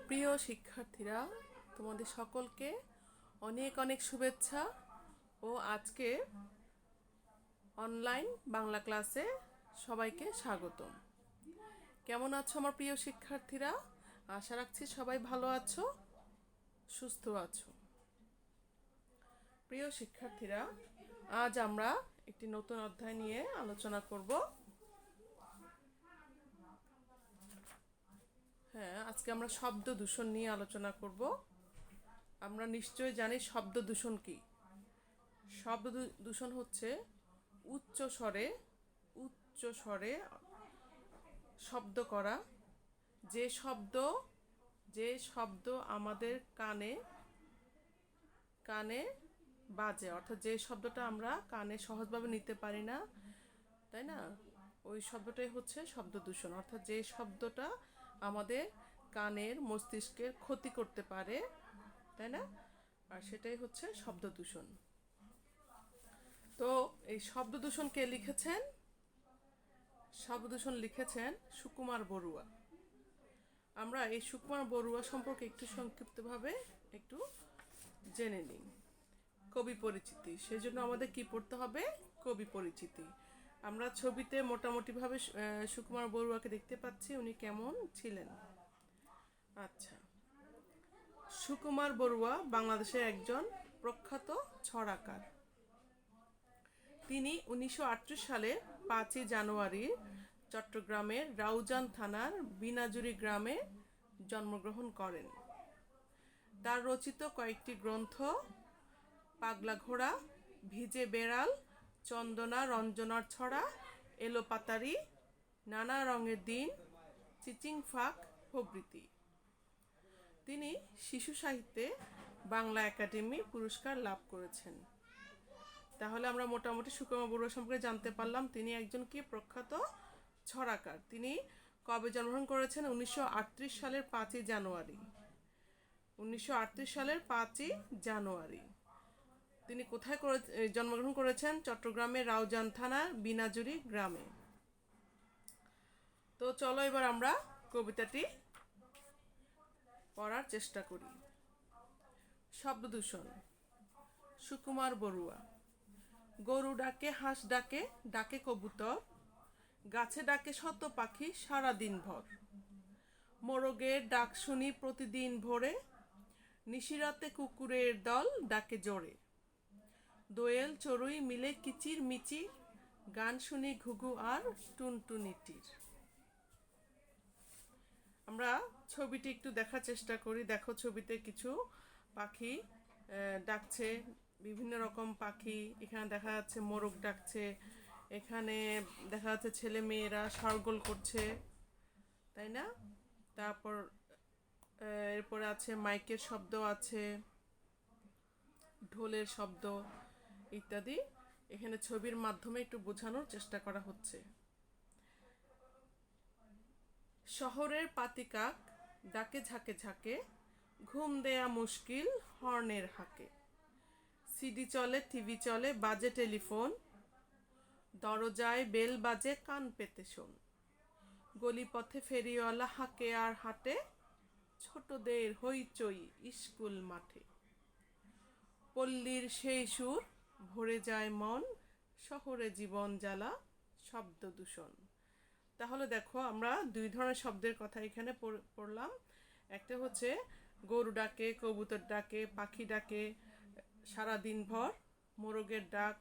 প্রিয় শিক্ষার্থীরা, তোমাদের সকলকে অনেক অনেক শুভেচ্ছা ও আজকে অনলাইন বাংলা ক্লাসে সবাইকে স্বাগতম। কেমন আছো আমার প্রিয় শিক্ষার্থীরা? আশা রাখছি সবাই ভালো আছো, সুস্থ আছো। প্রিয় শিক্ষার্থীরা, আজ আমরা একটি নতুন অধ্যায় নিয়ে আলোচনা করব। আজকে আমরা শব্দ দূষণ নিয়ে আলোচনা করব। আমরা নিশ্চয়ই জানি শব্দ দূষণ কি। শব্দ দূষণ হচ্ছে উচ্চ স্বরে শব্দ করা, যে শব্দ আমাদের কানে বাজে, অর্থাৎ যে শব্দটা আমরা কানে সহজভাবে নিতে পারি না, তাই না? ওই শব্দটাই হচ্ছে শব্দ দূষণ, অর্থাৎ যে শব্দটা আমাদের কানের মস্তিষ্কের ক্ষতি করতে পারে, তাই না? আর সেটাই হচ্ছে শব্দ দূষণ। তো এই শব্দ দূষণ কে লিখেছেন? শব্দ দূষণ লিখেছেন সুকুমার বড়ুয়া। আমরা এই সুকুমার বড়ুয়া সম্পর্কে একটু সংক্ষিপ্তভাবে একটু জেনে নিই। কবি পরিচিতি, সেজন্য আমাদের কি পড়তে হবে? কবি পরিচিতি। আমরা ছবিতে মোটামুটিভাবে সুকুমার বড়ুয়াকে দেখতে পাচ্ছি, উনি কেমন ছিলেন। আচ্ছা, সুকুমার বড়ুয়া বাংলাদেশের একজন প্রখ্যাত ছড়াকার। তিনি 1938 সালের 5 জানুয়ারি চট্টগ্রামের রাউজান থানার বিনাজুরি গ্রামে জন্মগ্রহণ করেন। তার রচিত কয়েকটি গ্রন্থ পাগলা ঘোড়া, ভিজে বেড়াল, চন্দনা রঞ্জনার ছড়া, এলো পাতারি, নানা রঙের দিন, চিচিং ফাঁক প্রভৃতি। তিনি শিশু সাহিত্যে বাংলা একাডেমি পুরস্কার লাভ করেছেন। তাহলে আমরা মোটামুটি সুকুমার বড়ুয়া সম্পর্কে জানতে পারলাম। তিনি একজন কি প্রখ্যাত ছড়াকার। তিনি কবে জন্মগ্রহণ করেছেন? 1938 সালের 5 জানুয়ারি। 1938 সালের 5 জানুয়ারি তিনি কোথায় জন্মগ্রহণ করেছেন? চট্টগ্রামের রাউজান থানার বিনাজুরি গ্রামে। তো চলো এবার আমরা কবিতাটি পড়ার চেষ্টা করি। শব্দ দূষণ। সুকুমার বড়ুয়া। গরু ডাকে, হাঁস ডাকে, ডাকে কবুতর, গাছে ডাকে শত পাখি সারা দিন ভর। মোরগের ডাক শুনি প্রতিদিন ভোরে, নিশিরাতে কুকুরের দল ডাকে জোরে। দোয়েল চড়ুই মিলে কিচির মিচির, গান শুনি ঘুঘু আর টুনটুনিটির। আমরা ছবিটি একটু দেখার চেষ্টা করি। দেখো, ছবিতে কিছু পাখি ডাকছে, বিভিন্ন রকম পাখি। এখানে দেখা যাচ্ছে মোরগ ডাকছে, এখানে দেখা যাচ্ছে ছেলে মেয়েরা শরগোল করছে, তাই না? তারপর এরপরে আছে মাইকের শব্দ, আছে ঢোলের শব্দ ইত্যাদি। এখানে ছবির মাধ্যমে একটু বোঝানোর চেষ্টা করা হচ্ছে। শহরের পাতিকাক ডাকে ঝাঁকে ঝাঁকে, ঘুম দেয়া মুশকিল হর্নের হাকে। সিডি চলে, টিভি চলে, বাজে টেলিফোন, দরজায় বেল বাজে কান পেতে শোন। গলিপথে ফেরিওয়ালা হাঁকে আর হাঁটে, ছোটদের হইচই স্কুল মাঠে। পল্লীর সেই সুর ভরে যায় মন, শহরে জীবন জ্বালা শব্দ দূষণ। তাহলে দেখো, আমরা দুই ধরনের শব্দের কথা এখানে পড়লাম। একটা হচ্ছে গরু ডাকে, কবুতর ডাকে, পাখি ডাকে সারা দিন ভর, মোরগের ডাক,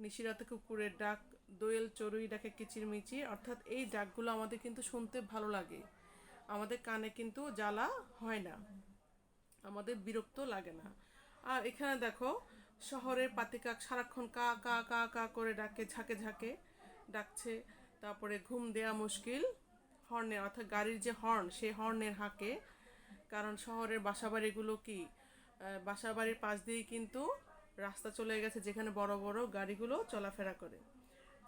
নিশিরাতে কুকুরের ডাক, দোয়েল চড়ুই ডাকে কিচিরমিচির। অর্থাৎ এই ডাকগুলো আমাদের কিন্তু শুনতে ভালো লাগে, আমাদের কানে কিন্তু জ্বালা হয় না, আমাদের বিরক্ত লাগে না। আর এখানে দেখো, শহরের পাতিকাক সারাক্ষণ কা কা কা কা করে ডাকে, ঝাঁকে ঝাঁকে ডাকছে। তারপরে ঘুম দেয়া মুশকিল হর্নে, অর্থাৎ গাড়ির যে হর্ন, সেই হর্নের হাঁকে। কারণ শহরের বাসাবাড়িগুলো কি, বাসাবাড়ির পাশ দিয়েই কিন্তু রাস্তা চলে গেছে যেখানে বড় বড় গাড়িগুলো চলাফেরা করে।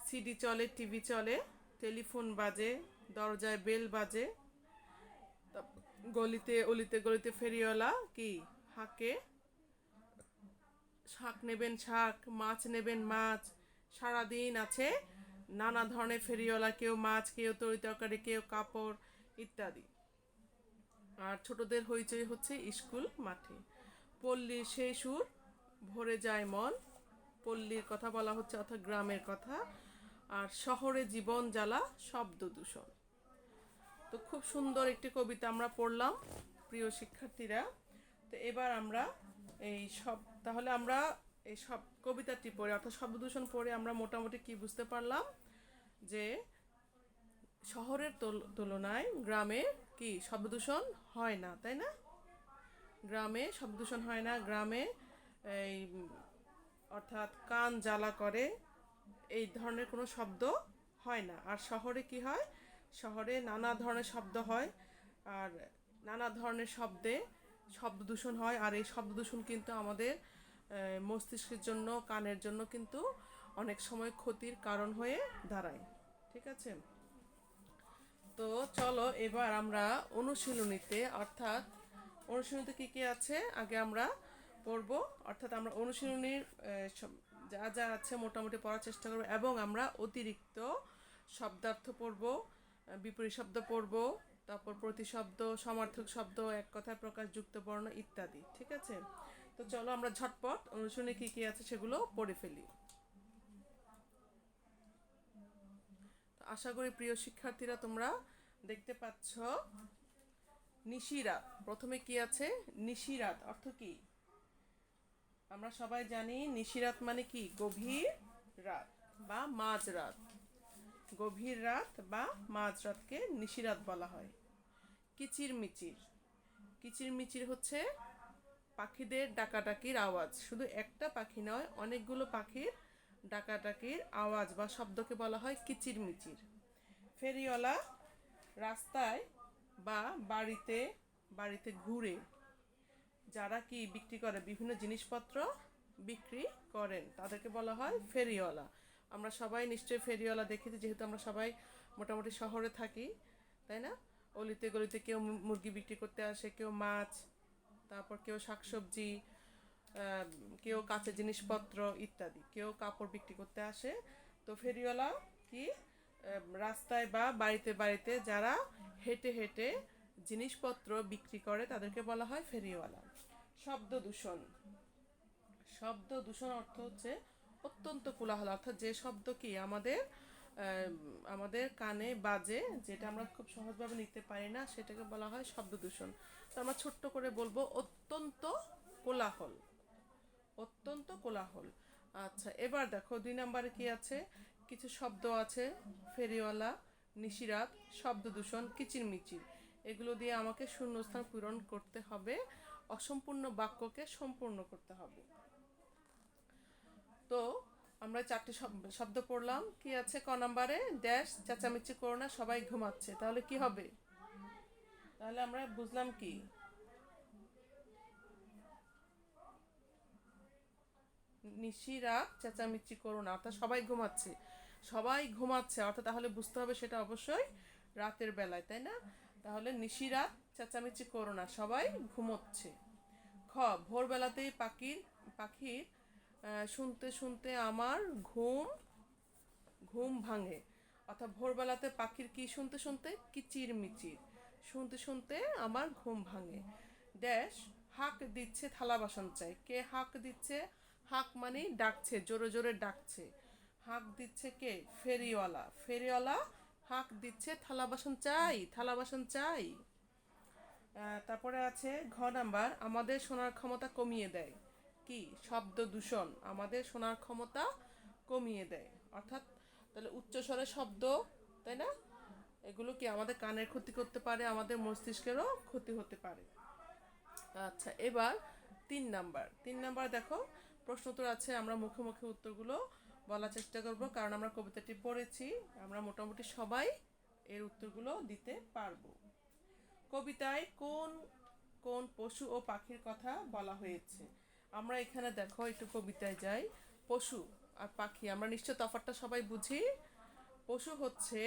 সিডি চলে, টিভি চলে, টেলিফোন বাজে, দরজায় বেল বাজে, গলিতে অলিতে গলিতে ফেরিওয়ালা কি হাঁকে, শাক নেবেন শাক, মাছ নেবেন মাছ। সারাদিন আছে নানা ধরনের ফেরিওয়ালা, কেউ মাছ, কেউ তরি তরকারি, কেউ কাপড় ইত্যাদি। আর ছোটদের হইচই হচ্ছে স্কুল মাঠে। পল্লীর সেই সুর ভরে যায় মন, পল্লীর কথা বলা হচ্ছে অর্থাৎ গ্রামের কথা। আর শহরে জীবন জ্বালা শব্দ দূষণ। তো খুব সুন্দর একটি কবিতা আমরা পড়লাম প্রিয় শিক্ষার্থীরা। তো এবার আমরা তাহলে আমরা এই সব কবিতাটি পড়ে অর্থাৎ শব্দ দূষণ পড়ে আমরা মোটামুটি কি বুঝতে পারলাম, যে শহরের তুলনায় গ্রামে কি শব্দ দূষণ হয় না, তাই না? গ্রামে শব্দ দূষণ হয় না। গ্রামে এই অর্থাৎ কান জ্বালা করে এই ধরনের কোনো শব্দ হয় না। আর শহরে কি হয়, শহরে নানা ধরনের শব্দ হয়, আর নানা ধরনের শব্দে শব্দ দূষণ হয়। আর এই শব্দ দূষণ কিন্তু আমাদের মস্তিষ্কের জন্য, কানের জন্য কিন্তু অনেক সময় ক্ষতির কারণ হয়ে দাঁড়ায়। ঠিক আছে, তো চলো এবার আমরা অনুশীলনীতে অর্থাৎ অনুশীলনীতে কি কি আছে আগে আমরা পড়ব। অর্থাৎ আমরা অনুশীলনীর যা যা আছে মোটামুটি পড়ার চেষ্টা করব, এবং আমরা অতিরিক্ত শব্দার্থ পড়ব, বিপরীত শব্দ পড়ব, তারপর প্রতিশব্দ, সমার্থক শব্দ, এক কথায় প্রকাশযুক্ত বর্ণ ইত্যাদি। ঠিক আছে, তো চলো আমরা ঝটপট অনুশীলনী কি কি আছে সেগুলো পড়ে ফেলি। আশা করি প্রিয় শিক্ষার্থীরা তোমরা দেখতে পাচ্ছ নিশিরাত। প্রথমে কি আছে, নিশিরাত অর্থ কি? আমরা সবাই জানি নিশিরাত মানে কি, গভীর রাত বা মাঝরাত। গভীর রাত বা মাঝরাতকে নিশিরাত বলা হয়। কিচিরমিচির, কিচিরমিচির হচ্ছে পাখিদের ডাকাডাকির আওয়াজ। শুধু একটা পাখি নয়, অনেকগুলো পাখির ডাকাডাকির আওয়াজ বা শব্দকে বলা হয় কিচিরমিচির। ফেরিওয়ালা রাস্তায় বা বাড়িতে বাড়িতে ঘুরে যারা কি বিক্রি করে, বিভিন্ন জিনিসপত্র বিক্রি করেন, তাদেরকে বলা হয় ফেরিওয়ালা। আমরা সবাই নিশ্চয়ই ফেরিওয়ালা দেখেছি, যেহেতু আমরা সবাই মোটামুটি শহরে থাকি, তাই না? অলিতে গলিতে কেউ মুরগি বিক্রি করতে আসে, কেউ মাছ, তারপর কেউ শাকসবজি, কেউ কাঁচা জিনিসপত্র ইত্যাদি, কেউ কাপড় বিক্রি করতে আসে। তো ফেরিওয়ালা কি রাস্তায় বা বাড়িতে বাড়িতে যারা হেঁটে হেঁটে জিনিসপত্র বিক্রি করে তাদেরকে বলা হয় ফেরিওয়ালা। শব্দ দূষণ, শব্দ দূষণ অর্থ হচ্ছে অত্যন্ত কোলাহল, অর্থাৎ যে শব্দ কি আমাদের কানে বাজে, যেটা আমরা খুব সহজভাবে নিতে পারি না, সেটাকে বলা হয় শব্দ দূষণ। তো আমরা ছোট্ট করে বলবো অত্যন্ত কোলাহল, অত্যন্ত কোলাহল। আচ্ছা, এবার দেখো 2 নম্বরে কি আছে, কিছু শব্দ আছে, ফেরিওয়ালা, নিশিরাত, শব্দ দূষণ, কিচিরমিচির। এগুলো দিয়ে আমাকে শূন্যস্থান পূরণ করতে হবে, অসম্পূর্ণ বাক্যকে সম্পূর্ণ করতে হবে। তো আমরা 4টি শব্দ পড়লাম। কি আছে ক নম্বরে, ড্যাশ চেঁচামেচি করো না সবাই ঘুমাচ্ছে। তাহলে কি হবে? তাহলে আমরা বুঝলাম কি, নিশিরাত চেঁচামেচি করো না অর্থাৎ সবাই ঘুমাচ্ছে, সবাই ঘুমাচ্ছে অর্থাৎ তাহলে বুঝতে হবে সেটা অবশ্যই রাতের বেলায়, তাই না? তাহলে নিশিরাত চেঁচামেচি করো না সবাই ঘুমোচ্ছে। খ, ভোরবেলাতেই পাখির শুনতে শুনতে আমার ঘুম ঘুম ভাঙে, অর্থাৎ ভোরবেলাতে পাখির কি শুনতে শুনতে, কিচিরমিচির শুনতে শুনতে আমার ঘুম ভাঙে। ড্যাশ হাঁক দিচ্ছে থালা বাসন চাই। কে হাঁক দিচ্ছে? হাঁক মানে ডাকছে, জোরে জোরে ডাকছে। হাঁক দিচ্ছে কে? ফেরিওয়ালা। ফেরিওয়ালা হাঁক দিচ্ছে থালা বাসন চাই, থালা বাসন চাই। তারপরে আছে ঘ নাম্বার, আমাদের শোনার ক্ষমতা কমিয়ে দেয়। কি? শব্দ দূষণ আমাদের শোনার ক্ষমতা কমিয়ে দেয়, অর্থাৎ তাহলে উচ্চস্বরে শব্দ, তাই না? এগুলো কি আমাদের কানের ক্ষতি করতে পারে, আমাদের মস্তিষ্কেরও ক্ষতি হতে পারে। আচ্ছা, এবার 3 নাম্বার দেখো প্রশ্নোত্তর আছে, আমরা মুখে মুখে উত্তরগুলো বলার চেষ্টা করব, কারণ আমরা কবিতাটি পড়েছি, আমরা মোটামুটি সবাই এর উত্তরগুলো দিতে পারবো। কবিতায় কোন কোন পশু ও পাখির কথা বলা হয়েছে? আমরা এখানে দেখো একটু কবিতায় যাই। পশু আর পাখি আমরা নিশ্চয় তফাৎটা সবাই বুঝি। পশু হচ্ছে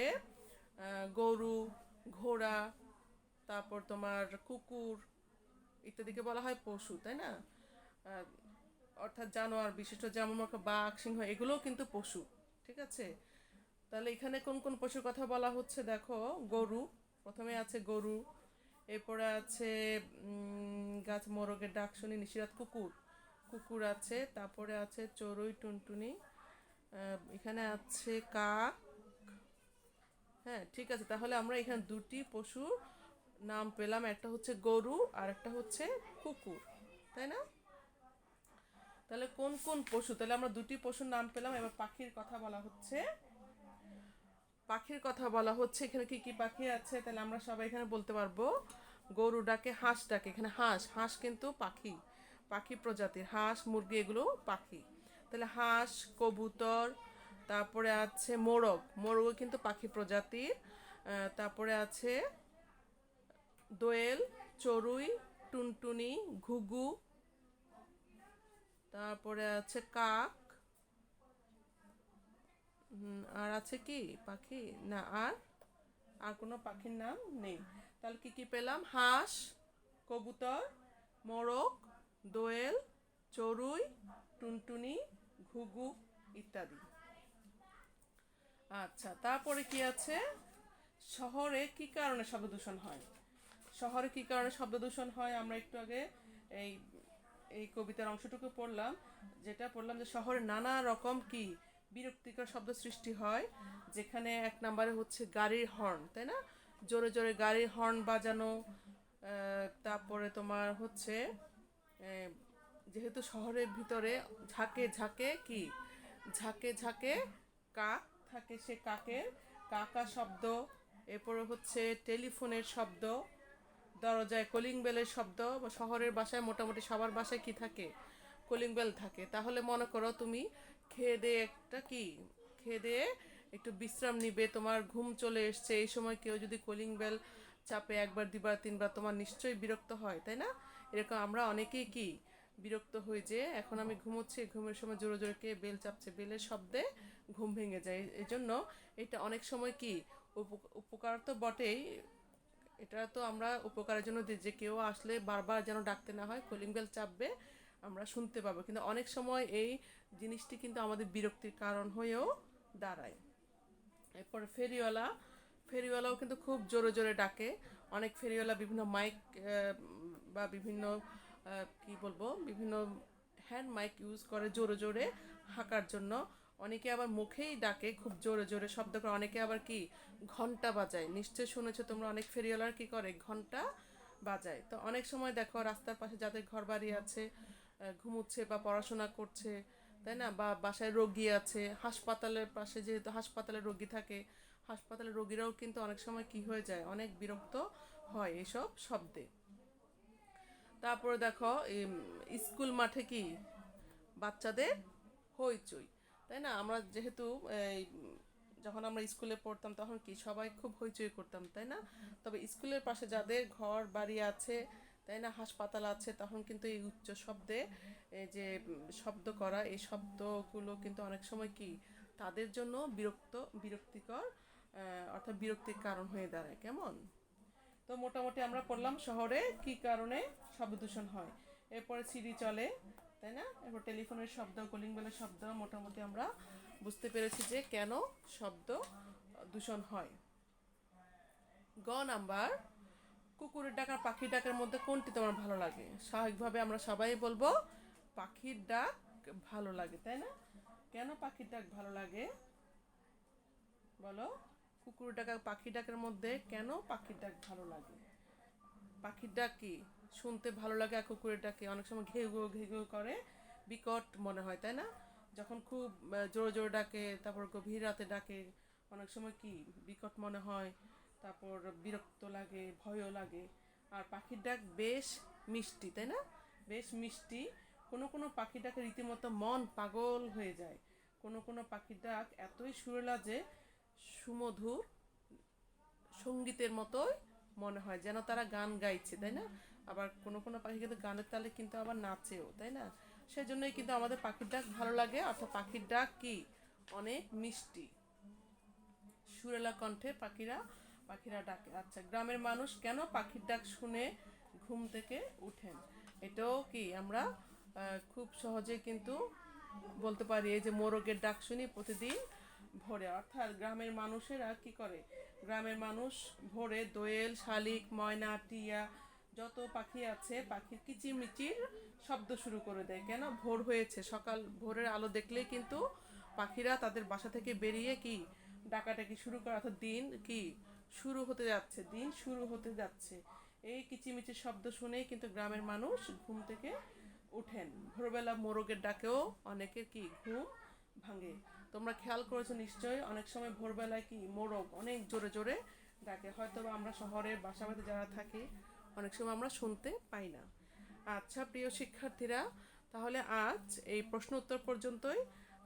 গরু, ঘোড়া, তারপর তোমার কুকুর ইত্যাদিকে বলা হয় পশু, তাই না? অর্থাৎ জানোয়ার বিশিষ্ট, যেমন বাঘ, সিংহ, এগুলোও কিন্তু পশু। ঠিক আছে, তাহলে এখানে কোন কোন পশুর কথা বলা হচ্ছে দেখো। গরু, প্রথমে আছে গরু, এরপরে আছে গাছ মোরগের ডাক শুনি নিশিরাত, কুকুর কুকুর আছে। তারপরে আছে চড়ুই টুনটুনি, এখানে আছে কাক। হ্যাঁ, ঠিক আছে, তাহলে আমরা এখানে দুটি পশুর নাম পেলাম, একটা হচ্ছে গরু আর একটা হচ্ছে কুকুর, তাই না? তাহলে কোন কোন পশু, তাহলে আমরা দুটি পশুর নাম পেলাম। এবার পাখির কথা বলা হচ্ছে। এখানে কি কি পাখি আছে, তাহলে আমরা সবাই এখানে বলতে পারবো। গরু ডাকে, হাঁস ডাকে, এখানে হাঁস হাঁস কিন্তু পাখি, পাখি প্রজাতির হাঁস মুরগি এগুলো পাখি। তাহলে হাঁস, কবুতর, তারপরে আছে মোরগ, মোরগও কিন্তু পাখি প্রজাতির। তারপরে আছে দোয়েল, চড়ুই, টুনটুনি, ঘুঘু, তারপরে আছে কাক। আর আছে কি পাখি, না আর আর কোনো পাখির নাম নেই। তাহলে কি কি পেলাম? হাঁস, কবুতর, মোরগ, দোয়েল, চড়ুই, টুনটুনি, ঘুঘু ইত্যাদি। আচ্ছা, তারপরে কি আছে? শহরে কি কারণে শব্দ দূষণ হয়? শহরে কি কারণে শব্দ দূষণ হয় আমরা একটু আগে এই এই কবিতার অংশটুকু পড়লাম, যেটা পড়লাম যে শহরে নানা রকম কি বিরক্তিকর শব্দ সৃষ্টি হয়। যেখানে এক নম্বরে হচ্ছে গাড়ির হর্ন, তাই না? জোরে জোরে গাড়ির হর্ন বাজানো। তারপরে তোমার হচ্ছে যেহেতু শহরের ভিতরে ঝাঁকে ঝাঁকে কি ঝাঁকে ঝাঁকে কাক থাকে, সে কাকের কাকা শব্দ। এরপরে হচ্ছে টেলিফোনের শব্দ, দরজায় কলিং বেলের শব্দ। শহরের বাসায় মোটামুটি সবার বাসায় কি থাকে? কলিং বেল থাকে। তাহলে মনে করো তুমি খেয়ে দিয়ে একটু বিশ্রাম নিবে, তোমার ঘুম চলে এসছে, এই সময় কেউ যদি কলিং বেল চাপে একবার দুবার তিনবার, তোমার নিশ্চয়ই বিরক্ত হয়, তাই না? এরকম আমরা অনেকেই কি বিরক্ত হই যে এখন আমি ঘুমোচ্ছি, ঘুমের সময় জোরে জোরে কে বেল চাপছে, বেলের শব্দে ঘুম ভেঙে যায়। এই জন্য এটা অনেক সময় কি উপকার তো বটেই, এটা তো আমরা উপকারের জন্য দিই যে কেউ আসলে বারবার যেন ডাকতে না হয়, কলিং বেল চাপবে, আমরা শুনতে পাবো। কিন্তু অনেক সময় এই জিনিসটি কিন্তু আমাদের বিরক্তির কারণ হয়েও দাঁড়ায়। এরপরে ফেরিওয়ালাও কিন্তু খুব জোরে জোরে ডাকে। অনেক ফেরিওয়ালা বিভিন্ন মাইক বা বিভিন্ন কি বলবো, বিভিন্ন হ্যান্ড মাইক ইউজ করে জোরে জোরে হাঁকার জন্য। অনেকে আবার মুখেই ডাকে খুব জোরে জোরে শব্দ করে। অনেকে আবার কি ঘন্টা বাজায়, নিশ্চয়ই শুনেছো তোমরা, অনেক ফেরিওয়ালার কি করে ঘন্টা বাজায়। তো অনেক সময় দেখো রাস্তার পাশে যাদের ঘর বাড়ি আছে, ঘুমুচ্ছে বা পড়াশোনা করছে, তাই না? বা বাসায় রোগী আছে, হাসপাতালের পাশে যেহেতু হাসপাতালে রোগী থাকে, হাসপাতালের রোগীরাও কিন্তু অনেক সময় কি হয়ে যায়, অনেক বিরক্ত হয় এসব শব্দে। তারপরে দেখো স্কুল মাঠে কি বাচ্চাদের হইচই, তাই না? আমরা যেহেতু যখন আমরা স্কুলে পড়তাম তখন কি সবাই খুব হইচই করতাম, তাই না? তবে স্কুলের পাশে যাদের ঘর বাড়ি আছে, তাই না, হাসপাতাল আছে, তখন কিন্তু এই উচ্চ শব্দে এই যে শব্দ করা, এই শব্দগুলো কিন্তু অনেক সময় কি তাদের জন্য বিরক্তিকর, অর্থাৎ বিরক্তির কারণ হয়ে দাঁড়ায়। কেমন? তো মোটামুটি আমরা পড়লাম শহরে কি কারণে শব্দ দূষণ হয়। এরপরে সিডি চলে, তাই না? এরপর টেলিফোনের শব্দ, কলিং বেলের শব্দ, মোটামুটি আমরা বুঝতে পেরেছি যে কেন শব্দ দূষণ হয়। গ নাম্বার, কুকুরের ডাক আর পাখির ডাকের মধ্যে কোনটি তোমার ভালো লাগে? স্বাভাবিকভাবে আমরা সবাই বলবো পাখির ডাক ভালো লাগে, তাই না? কেন পাখির ডাক ভালো লাগে বলো? কুকুরের ডাক আর পাখির ডাকের মধ্যে কেন পাখির ডাক ভালো লাগে? পাখির ডাক কি শুনতে ভালো লাগে, আর কুকুরের ডাকে অনেক সময় ঘেউ ঘেউ করে, বিকট মনে হয়, তাই না? যখন খুব জোরে জোরে ডাকে, তারপর গভীর রাতে ডাকে, অনেক সময় কি বিকট মনে হয়, তারপর বিরক্ত লাগে, ভয়ও লাগে। আর পাখির ডাক বেশ মিষ্টি, তাই না? বেশ মিষ্টি। কোনো কোনো পাখির ডাকে রীতিমতো মন পাগল হয়ে যায়। কোনো কোনো পাখির ডাক এতই সুরেলা যে সুমধুর সঙ্গীতের মতোই মনে হয়, যেন তারা গান গাইছে, তাই না? আবার কোনো কোনো পাখি কিন্তু গানের তালে কিন্তু আবার নাচেও, তাই না? সেই জন্যই কিন্তু আমাদের পাখির ডাক ভালো লাগে। অর্থাৎ পাখির ডাক কি অনেক মিষ্টি, সুরেলা কণ্ঠে পাখিরা ডাকে। আচ্ছা, গ্রামের মানুষ কেন পাখির ডাক শুনে ঘুম থেকে উঠেন? এটাও কি আমরা খুব সহজে কিন্তু বলতে পারি। এই যে মোরগের ডাক শুনি প্রতিদিন ভোরে, অর্থাৎ গ্রামের মানুষেরা কি করে, গ্রামের মানুষ ভোরে দোয়েল, শালিক, ময়না, টিয়া যত পাখি আছে পাখির কিচিরমিচির শব্দ শুরু করে দেয়। কেন? ভোর হয়েছে, সকাল ভোরের আলো দেখলেই কিন্তু পাখিরা তাদের বাসা থেকে বেরিয়ে কি ডাকাডাকি শুরু করে, অর্থাৎ দিন কি শুরু হতে যাচ্ছে, দিন শুরু হতে যাচ্ছে। এই কিচিমিচির শব্দ শুনেই কিন্তু গ্রামের মানুষ ঘুম থেকে উঠেন। ভোরবেলা মোরগের ডাকেও অনেকের কি ঘুম ভাঙে। তোমরা খেয়াল করেছো নিশ্চয়ই, অনেক সময় ভোরবেলায় কি মোরগ অনেক জোরে জোরে ডাকে, হয়তো বা আমরা শহরের বাসাবাড়িতে যারা থাকি অনেক সময় আমরা শুনতে পাই না। আচ্ছা প্রিয় শিক্ষার্থীরা, তাহলে আজ এই প্রশ্ন উত্তর পর্যন্তই।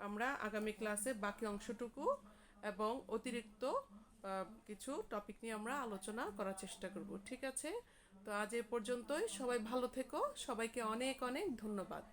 আমরা আগামী ক্লাসে বাকি অংশটুকু এবং অতিরিক্ত কিছু টপিক নিয়ে আমরা আলোচনা করার চেষ্টা করব। ঠিক আছে? তো আজ এ পর্যন্তই। সবাই ভালো থেকো। সবাইকে অনেক অনেক ধন্যবাদ।